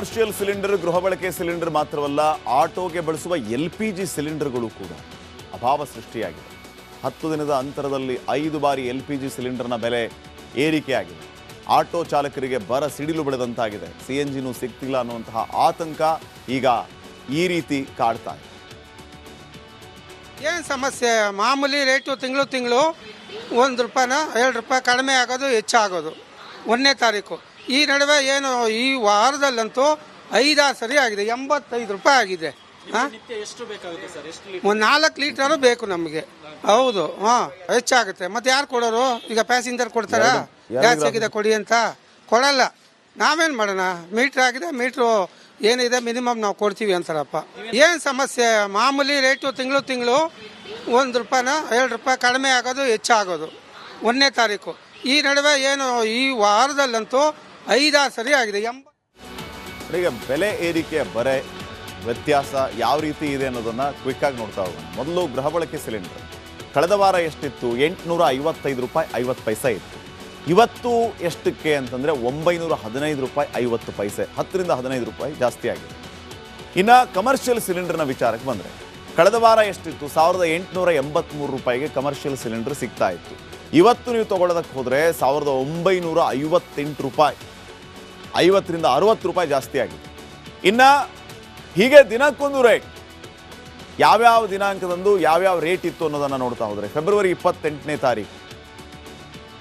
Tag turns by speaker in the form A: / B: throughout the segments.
A: Commercial cylinder, ಗೃಹ ಬಳಕೆ cylinder ಮಾತ್ರವಲ್ಲ, ಆಟೋಗೆ ಬಳಸುವ LPG ಸಿಲಿಂಡರ್ಗಳು ಕೂಡ ಅಭಾವ ಸೃಷ್ಟಿಯಾಗಿದೆ. 10 ದಿನದ ಅಂತರದಲ್ಲಿ 5 ಬಾರಿ LPG ಸಿಲಿಂಡರ್ನ ಬೆಲೆ ಏರಿಕೆಯಾಗಿದೆ. ಆಟೋ ಚಾಲಕರಿಗೆ ಬರ ಸಿಡಿಲು ಬಡಿದಂತಾಗಿದೆ. CNGನೂ ಸಿಗ್ತಿಲ್ಲ ಅನ್ನುವಂತಹ ಆತಂಕ ಈಗ ಈ ರೀತಿ ಕಾಡ್ತಾ ಇದೆ.
B: ಏನು ಸಮಸ್ಯೆ? ಮಾಮೂಲಿ ರೇಟು ತಿಂಗಳು ₹1 ₹2 ಕಡಿಮೆ ಆಗೋದು, ಹೆಚ್ಚಾಗೋದು 1ನೇ ತಾರೀಕು. ಈ ನಡುವೆ ಏನು ಈ ವಾರದಲ್ಲಂತೂ 5-6 ಸರಿ ಆಗಿದೆ, ₹85 ಆಗಿದೆ. ಒಂದು 4 ಲೀಟರು ಬೇಕು ನಮಗೆ. ಹೌದು, ಹೆಚ್ಚಾಗುತ್ತೆ. ಮತ್ತೆ ಯಾರು ಕೊಡೋರು? ಈಗ ಪ್ಯಾಸೆಂಜರ್ ಕೊಡ್ತಾರ? ಗ್ಯಾಸ್ ಆಗಿದೆ ಕೊಡಿ ಅಂತ ಕೊಡಲ್ಲ. ನಾವೇನು ಮಾಡೋಣ? ಮೀಟ್ರ್ ಆಗಿದೆ, ಮೀಟ್ರು ಏನಿದೆ ಮಿನಿಮಮ್ ನಾವು ಕೊಡ್ತೀವಿ ಅಂತಾರಪ್ಪ. ಏನು ಸಮಸ್ಯೆ? ಮಾಮೂಲಿ ರೇಟು ತಿಂಗಳು ₹1 ₹2 ಕಡಿಮೆ ಆಗೋದು, ಹೆಚ್ಚಾಗೋದು 1ನೇ ತಾರೀಕು. ಈ ನಡುವೆ ಏನು ಈ ವಾರದಲ್ಲಂತೂ 5-6 ಸರಿ ಆಗಿದೆ.
A: ಈಗ ಬೆಲೆ ಏರಿಕೆ ಬರೆ ವ್ಯತ್ಯಾಸ ಯಾವ ರೀತಿ ಇದೆ ಅನ್ನೋದನ್ನ ಕ್ವಿಕ್ ಆಗಿ ನೋಡ್ತಾ ಹೋಗೋಣ. ಮೊದಲು ಗೃಹ ಬಳಕೆ ಸಿಲಿಂಡರ್ ಕಳೆದ ವಾರ ಎಷ್ಟಿತ್ತು? ₹855.50 ಇತ್ತು. ಇವತ್ತು ಎಷ್ಟಕ್ಕೆ ಅಂತಂದ್ರೆ ₹915.50, 10ರಿಂದ ₹15 ಜಾಸ್ತಿ ಆಗಿದೆ. ಇನ್ನು ಕಮರ್ಷಿಯಲ್ ಸಿಲಿಂಡರ್ನ ವಿಚಾರಕ್ಕೆ ಬಂದರೆ ಕಳೆದ ವಾರ ಎಷ್ಟಿತ್ತು? ₹1883ಗೆ ಕಮರ್ಷಿಯಲ್ ಸಿಲಿಂಡರ್ ಸಿಗ್ತಾ ಇತ್ತು. ಇವತ್ತು ನೀವು ತಗೊಳ್ಳೋದಕ್ಕೆ ಹೋದರೆ ₹1958, ₹50ರಿಂದ ₹60 ಜಾಸ್ತಿ ಆಗಿದೆ. ಇನ್ನು ಹೀಗೆ ದಿನಕ್ಕೊಂದು ರೇಟ್. ಯಾವ್ಯಾವ ದಿನಾಂಕದಂದು ಯಾವ್ಯಾವ ರೇಟ್ ಇತ್ತು ಅನ್ನೋದನ್ನು ನೋಡ್ತಾ ಹೋದರೆ ಫೆಬ್ರವರಿ 28ನೇ ತಾರೀಕು,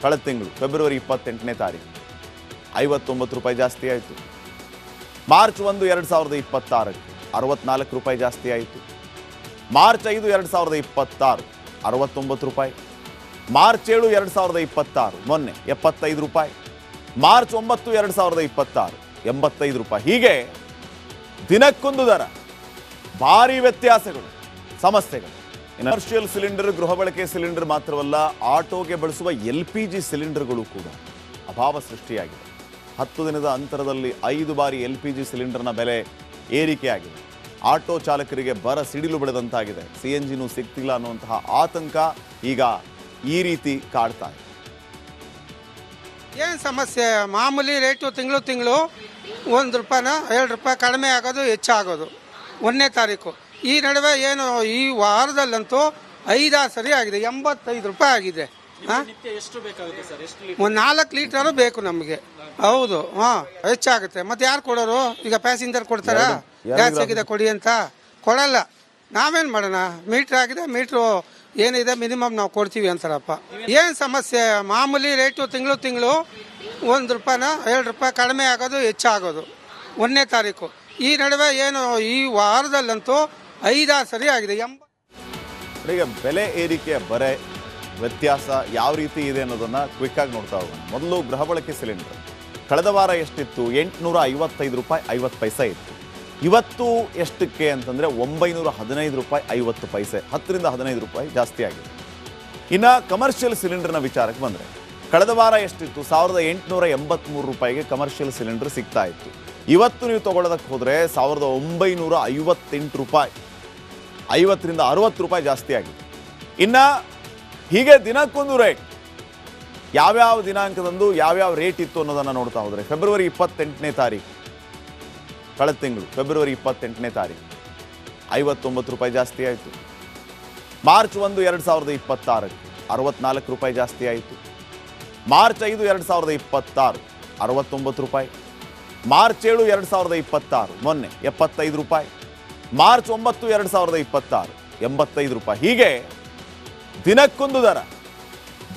A: ಕಳೆದ ತಿಂಗಳು ಫೆಬ್ರವರಿ 28ನೇ ತಾರೀಕು ₹59 ಜಾಸ್ತಿ ಆಯಿತು. ಮಾರ್ಚ್ 1, 2026 ₹64 ಜಾಸ್ತಿ ಆಯಿತು. ಮಾರ್ಚ್ 5, 2026 ₹69. ಮಾರ್ಚ್ 7, 2026 ಮೊನ್ನೆ ₹75. ಮಾರ್ಚ್ 9, 2026 ₹85. ಹೀಗೆ ದಿನಕ್ಕೊಂದು ದರ, ಭಾರಿ ವ್ಯತ್ಯಾಸಗಳು, ಸಮಸ್ಯೆಗಳು. ಕಮರ್ಷಿಯಲ್ ಸಿಲಿಂಡರ್, ಗೃಹ ಬಳಕೆ ಸಿಲಿಂಡರ್ ಮಾತ್ರವಲ್ಲ, ಆಟೋಗೆ ಬಳಸುವ LPG ಸಿಲಿಂಡರ್ಗಳು ಕೂಡ ಅಭಾವ ಸೃಷ್ಟಿಯಾಗಿದೆ. 10 ದಿನದ ಅಂತರದಲ್ಲಿ 5 ಬಾರಿ LPG ಸಿಲಿಂಡರ್ನ ಬೆಲೆ ಏರಿಕೆಯಾಗಿದೆ. ಆಟೋ ಚಾಲಕರಿಗೆ ಬರ ಸಿಡಿಲು ಬಡಿದಂತಾಗಿದೆ. CNGನೂ ಸಿಗ್ತಿಲ್ಲ ಅನ್ನುವಂತಹ ಆತಂಕ ಈಗ ಈ ರೀತಿ ಕಾಡ್ತಾ ಇದೆ.
B: ಏನು ಸಮಸ್ಯೆ? ಮಾಮೂಲಿ ರೇಟು ತಿಂಗಳು ₹1 ₹2 ಕಡಿಮೆ ಆಗೋದು, ಹೆಚ್ಚಾಗೋದು 1ನೇ ತಾರೀಕು. ಈ ನಡುವೆ ಏನು ಈ ವಾರದಲ್ಲಂತೂ 5-6 ಸರಿ ಆಗಿದೆ, ₹85 ಆಗಿದೆ. ಒಂದು 4 ಲೀಟರು ಬೇಕು ನಮಗೆ. ಹೌದು, ಹೆಚ್ಚಾಗುತ್ತೆ. ಮತ್ತೆ ಯಾರು ಕೊಡೋರು? ಈಗ ಪ್ಯಾಸೆಂಜರ್ ಕೊಡ್ತಾರ? ಗ್ಯಾಸ್ ಆಗಿದೆ ಕೊಡಿ ಅಂತ ಕೊಡಲ್ಲ. ನಾವೇನು ಮಾಡೋಣ? ಮೀಟ್ರ್ ಆಗಿದೆ, ಮೀಟ್ರು ಏನಿದೆ ಮಿನಿಮಮ್ ನಾವು ಕೊಡ್ತೀವಿ ಅಂತಾರಪ್ಪ. ಏನು ಸಮಸ್ಯೆ? ಮಾಮೂಲಿ ರೇಟು ತಿಂಗಳು ₹1 ₹2 ಕಡಿಮೆ ಆಗೋದು, ಹೆಚ್ಚಾಗೋದು 1ನೇ ತಾರೀಕು. ಈ ನಡುವೆ ಏನು ಈ ವಾರದಲ್ಲಂತೂ 5-6 ಸರಿ ಆಗಿದೆ.
A: ಈಗ ಬೆಲೆ ಏರಿಕೆ ಬರೆ ವ್ಯತ್ಯಾಸ ಯಾವ ರೀತಿ ಇದೆ ಅನ್ನೋದನ್ನ ಕ್ವಿಕ್ ಆಗಿ ನೋಡ್ತಾ ಹೋಗೋಣ. ಮೊದಲು ಗೃಹ ಬಳಕೆ ಸಿಲಿಂಡರ್ ಕಳೆದ ವಾರ ಎಷ್ಟಿತ್ತು? ₹855.50 ಇತ್ತು. ಇವತ್ತು ಎಷ್ಟಕ್ಕೆ ಅಂತಂದರೆ ₹915.50, 10ರಿಂದ ₹15 ಜಾಸ್ತಿ ಆಗಿದೆ. ಇನ್ನು ಕಮರ್ಷಿಯಲ್ ಸಿಲಿಂಡರ್ನ ವಿಚಾರಕ್ಕೆ ಬಂದರೆ ಕಳೆದ ವಾರ ಎಷ್ಟಿತ್ತು? ₹1883ಗೆ ಕಮರ್ಷಿಯಲ್ ಸಿಲಿಂಡರ್ ಸಿಗ್ತಾ ಇತ್ತು. ಇವತ್ತು ನೀವು ತಗೊಳ್ಳೋದಕ್ಕೆ ಹೋದರೆ ₹1958, ₹50ರಿಂದ ₹60 ಜಾಸ್ತಿ ಆಗಿದೆ. ಇನ್ನು ಹೀಗೆ ದಿನಕ್ಕೊಂದು ರೇಟ್. ಯಾವ್ಯಾವ ದಿನಾಂಕದಂದು ಯಾವ್ಯಾವ ರೇಟ್ ಇತ್ತು ಅನ್ನೋದನ್ನು ನೋಡ್ತಾ ಹೋದರೆ ಫೆಬ್ರವರಿ 28ನೇ ತಾರೀಕು, ಕಳೆದ ತಿಂಗಳು ಫೆಬ್ರವರಿ 28ನೇ ತಾರೀಕು ₹59 ಜಾಸ್ತಿ ಆಯಿತು. ಮಾರ್ಚ್ 1, 2026 ₹64 ಜಾಸ್ತಿ ಆಯಿತು. ಮಾರ್ಚ್ 5, 2026 ₹69. ಮಾರ್ಚ್ 7, 2026 ಮೊನ್ನೆ ₹75. ಮಾರ್ಚ್ 9, 2026 ₹85. ಹೀಗೆ ದಿನಕ್ಕೊಂದು ದರ,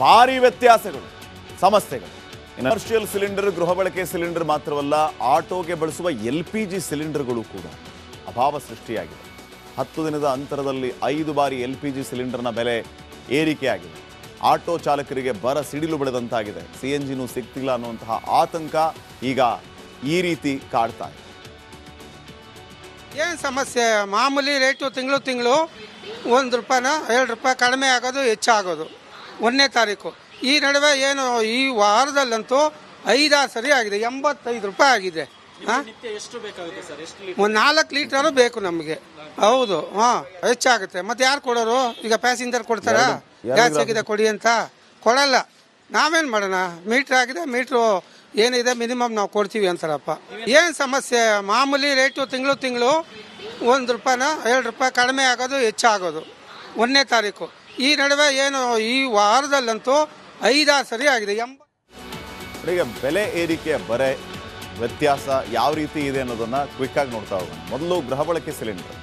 A: ಭಾರಿ ವ್ಯತ್ಯಾಸಗಳು, ಸಮಸ್ಯೆಗಳು. ಕಮರ್ಷಿಯಲ್ ಸಿಲಿಂಡರ್, ಗೃಹ ಬಳಕೆ ಸಿಲಿಂಡರ್ ಮಾತ್ರವಲ್ಲ, ಆಟೋಗೆ ಬಳಸುವ LPG ಸಿಲಿಂಡರ್ಗಳು ಕೂಡ ಅಭಾವ ಸೃಷ್ಟಿಯಾಗಿದೆ. 10 ದಿನದ ಅಂತರದಲ್ಲಿ 5 ಬಾರಿ LPG ಸಿಲಿಂಡರ್ನ ಬೆಲೆ ಏರಿಕೆಯಾಗಿದೆ. ಆಟೋ ಚಾಲಕರಿಗೆ ಬರ ಸಿಡಿಲು ಬಡಿದಂತಾಗಿದೆ. CNGನೂ ಸಿಗ್ತಿಲ್ಲ ಅನ್ನುವಂತಹ ಆತಂಕ ಈಗ ಈ ರೀತಿ ಕಾಡ್ತಾ ಇದೆ.
B: ಏನು ಸಮಸ್ಯೆ? ಮಾಮೂಲಿ ರೇಟು ತಿಂಗಳು ₹1 ₹2 ಕಡಿಮೆ ಆಗೋದು, ಹೆಚ್ಚಾಗೋದು 1ನೇ ತಾರೀಕು. ಈ ನಡುವೆ ಏನು ಈ ವಾರದಲ್ಲಂತೂ 5-6 ಸರಿ ಆಗಿದೆ, ₹85 ಆಗಿದೆ. ಒಂದು 4 ಲೀಟರು ಬೇಕು ನಮಗೆ. ಹೌದು, ಹೆಚ್ಚಾಗುತ್ತೆ. ಮತ್ತೆ ಯಾರು ಕೊಡೋರು? ಈಗ ಪ್ಯಾಸೆಂಜರ್ ಕೊಡ್ತಾರ? ಗ್ಯಾಸ್ ಆಗಿದೆ ಕೊಡಿ ಅಂತ ಕೊಡಲ್ಲ. ನಾವೇನು ಮಾಡೋಣ? ಮೀಟ್ರ್ ಆಗಿದೆ, ಮೀಟ್ರು ಏನಿದೆ ಮಿನಿಮಮ್ ನಾವು ಕೊಡ್ತೀವಿ ಅಂತಾರಪ್ಪ. ಏನು ಸಮಸ್ಯೆ, ಮಾಮೂಲಿ ರೇಟು ತಿಂಗಳು ₹1 ₹2 ಕಡಿಮೆ ಆಗೋದು ಹೆಚ್ಚಾಗೋದು 1ನೇ ತಾರೀಕು. ಈ ನಡುವೆ ಏನು ಈ ವಾರದಲ್ಲಂತೂ 5-6 ಸರಿ ಆಗಿದೆ.
A: ಈಗ ಬೆಲೆ ಏರಿಕೆಯ ಬರೆ ವ್ಯತ್ಯಾಸ ಯಾವ ರೀತಿ ಇದೆ ಅನ್ನೋದನ್ನು ಕ್ವಿಕ್ಕಾಗಿ ನೋಡ್ತಾ ಹೋಗೋಣ. ಮೊದಲು ಗೃಹ ಬಳಕೆ ಸಿಲಿಂಡರ್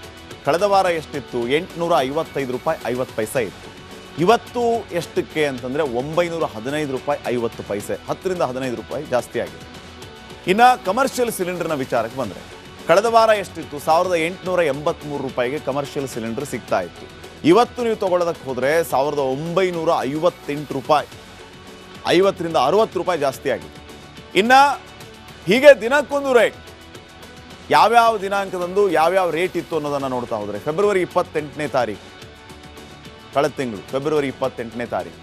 A: ಕಳೆದ ವಾರ ಎಷ್ಟಿತ್ತು? ₹855.50 ಇತ್ತು. ಇವತ್ತು ಎಷ್ಟಕ್ಕೆ ಅಂತಂದರೆ ₹915.50, 10ರಿಂದ 15 ರೂಪಾಯಿ ಜಾಸ್ತಿ ಆಗಿದೆ. ಇನ್ನು ಕಮರ್ಷಿಯಲ್ ಸಿಲಿಂಡರ್ನ ವಿಚಾರಕ್ಕೆ ಬಂದರೆ ಕಳೆದ ವಾರ ಎಷ್ಟಿತ್ತು? ₹1883 ಕಮರ್ಷಿಯಲ್ ಸಿಲಿಂಡರ್ ಸಿಗ್ತಾ ಇತ್ತು. ಇವತ್ತು ನೀವು ತೊಗೊಳ್ಳೋದಕ್ಕೆ ಹೋದರೆ ₹1958, 50ರಿಂದ 60 ರೂಪಾಯಿ ಜಾಸ್ತಿ ಆಗಿದೆ. ಇನ್ನು ಹೀಗೆ ದಿನಕ್ಕೊಂದು ರೇಟ್, ಯಾವ್ಯಾವ ದಿನಾಂಕದಂದು ಯಾವ್ಯಾವ ರೇಟ್ ಇತ್ತು ಅನ್ನೋದನ್ನು ನೋಡ್ತಾ ಹೋದರೆ ಫೆಬ್ರವರಿ 28ನೇ ತಾರೀಕು, ಕಳೆದ ತಿಂಗಳು ಫೆಬ್ರವರಿ 28ನೇ ತಾರೀಕು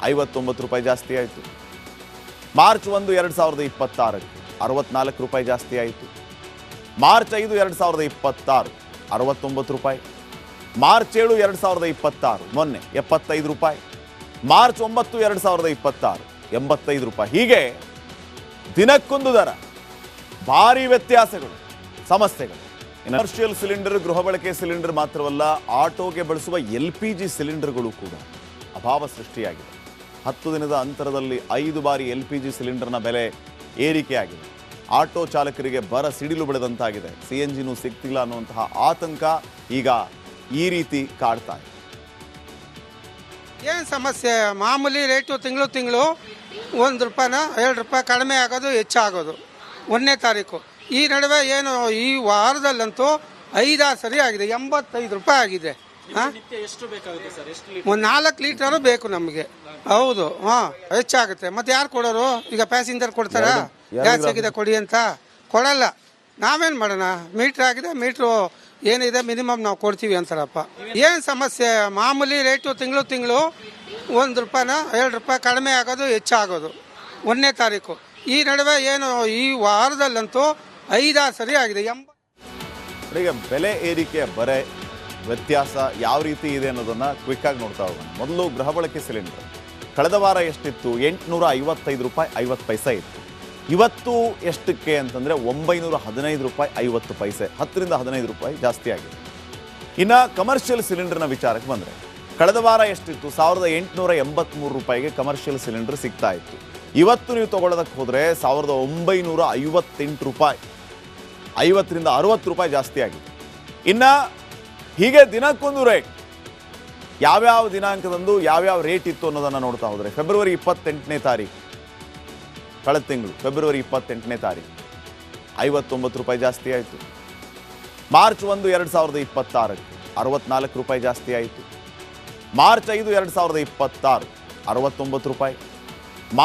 A: ₹59 ಜಾಸ್ತಿ ಆಯಿತು. ಮಾರ್ಚ್ 1, 2026 ₹64 ಜಾಸ್ತಿ ಆಯಿತು. ಮಾರ್ಚ್ 5, 2026 ₹69. ಮಾರ್ಚ್ 7, 2026 ಮೊನ್ನೆ ₹75. ಮಾರ್ಚ್ 9, 2026 ₹85. ಹೀಗೆ ದಿನಕ್ಕೊಂದು ದರ, ಭಾರಿ ವ್ಯತ್ಯಾಸಗಳು, ಸಮಸ್ಯೆಗಳು. ಕಮರ್ಷಿಯಲ್ ಸಿಲಿಂಡರ್, ಗೃಹ ಬಳಕೆ ಸಿಲಿಂಡರ್ ಮಾತ್ರವಲ್ಲ, ಆಟೋಗೆ ಬಳಸುವ LPG ಸಿಲಿಂಡರ್ಗಳು ಕೂಡ ಅಭಾವ ಸೃಷ್ಟಿಯಾಗಿದೆ. 10 ದಿನದ ಅಂತರದಲ್ಲಿ 5 ಬಾರಿ LPG ಸಿಲಿಂಡರ್ನ ಬೆಲೆ ಏರಿಕೆಯಾಗಿದೆ. ಆಟೋ ಚಾಲಕರಿಗೆ ಬರ ಸಿಡಿಲು ಬೆಳೆದಂತಾಗಿದೆ. CNGನೂ ಸಿಗ್ತಿಲ್ಲ ಅನ್ನುವಂತಹ ಆತಂಕ ಈಗ ಈ ರೀತಿ ಕಾಡ್ತಾ ಇದೆ.
B: ಏನು ಸಮಸ್ಯೆ, ಮಾಮೂಲಿ ರೇಟು ತಿಂಗಳು ₹1 ₹2 ಕಡಿಮೆ ಆಗೋದು ಹೆಚ್ಚಾಗೋದು 1ನೇ ತಾರೀಕು. ಈ ನಡುವೆ ಏನು ಈ ವಾರದಲ್ಲಂತೂ 5-6 ಸರಿ ಆಗಿದೆ. ₹85 ಆಗಿದೆ. ಒಂದು 4 ಲೀಟರು ಬೇಕು ನಮಗೆ. ಹೌದು, ಹೆಚ್ಚಾಗುತ್ತೆ. ಮತ್ತೆ ಯಾರು ಕೊಡೋರು? ಈಗ ಪ್ಯಾಸೆಂಜರ್ ಕೊಡ್ತಾರಾ? ಗ್ಯಾಸ್ ಆಗಿದೆ ಕೊಡಿ ಅಂತ? ಕೊಡಲ್ಲ. ನಾವೇನು ಮಾಡೋಣ? ಮೀಟ್ರ್ ಆಗಿದೆ, ಮೀಟ್ರು ಏನಿದೆ ಮಿನಿಮಮ್ ನಾವು ಕೊಡ್ತೀವಿ ಅಂತಾರಪ್ಪ. ಏನು ಸಮಸ್ಯೆ, ಮಾಮೂಲಿ ರೇಟು ತಿಂಗಳು ₹1 ₹2 ಕಡಿಮೆ ಆಗೋದು ಹೆಚ್ಚಾಗೋದು 1ನೇ ತಾರೀಕು. ಈ ನಡುವೆ ಏನು ಈ ವಾರದಲ್ಲಂತೂ 5-6 ಸರಿ ಆಗಿದೆ.
A: ಈಗ ಬೆಲೆ ಏರಿಕೆಯ ಬರೆ ವ್ಯತ್ಯಾಸ ಯಾವ ರೀತಿ ಇದೆ ಅನ್ನೋದನ್ನು ಕ್ವಿಕ್ಕಾಗಿ ನೋಡ್ತಾ ಹೋಗೋಣ. ಮೊದಲು ಗೃಹ ಬಳಕೆ ಸಿಲಿಂಡರ್ ಕಳೆದ ವಾರ ಎಷ್ಟಿತ್ತು? ₹855.50 ಇತ್ತು. ಇವತ್ತು ಎಷ್ಟಕ್ಕೆ ಅಂತಂದರೆ ₹915.50, 10ರಿಂದ 15 ರೂಪಾಯಿ ಜಾಸ್ತಿ ಆಗಿದೆ. ಇನ್ನು ಕಮರ್ಷಿಯಲ್ ಸಿಲಿಂಡರ್ನ ವಿಚಾರಕ್ಕೆ ಬಂದರೆ ಕಳೆದ ವಾರ ಎಷ್ಟಿತ್ತು? ₹1883 ಕಮರ್ಷಿಯಲ್ ಸಿಲಿಂಡರ್ ಸಿಗ್ತಾ ಇತ್ತು. ಇವತ್ತು ನೀವು ತೊಗೊಳ್ಳೋದಕ್ಕೆ ಹೋದರೆ ₹1958, 50ರಿಂದ 60 ರೂಪಾಯಿ ಜಾಸ್ತಿ ಆಗಿದೆ. ಇನ್ನು ಹೀಗೆ ದಿನಕ್ಕೊಂದು ರೇಟ್, ಯಾವ್ಯಾವ ದಿನಾಂಕದಂದು ಯಾವ್ಯಾವ ರೇಟ್ ಇತ್ತು ಅನ್ನೋದನ್ನು ನೋಡ್ತಾ ಹೋದರೆ ಫೆಬ್ರವರಿ 28ನೇ ತಾರೀಕು, ಕಳೆದ ತಿಂಗಳು ಫೆಬ್ರವರಿ 28ನೇ ತಾರೀಕು ₹59 ಜಾಸ್ತಿ ಆಯಿತು. ಮಾರ್ಚ್ 1, 2026 ₹64 ಜಾಸ್ತಿ ಆಯಿತು. ಮಾರ್ಚ್ 5, 2026 ₹69.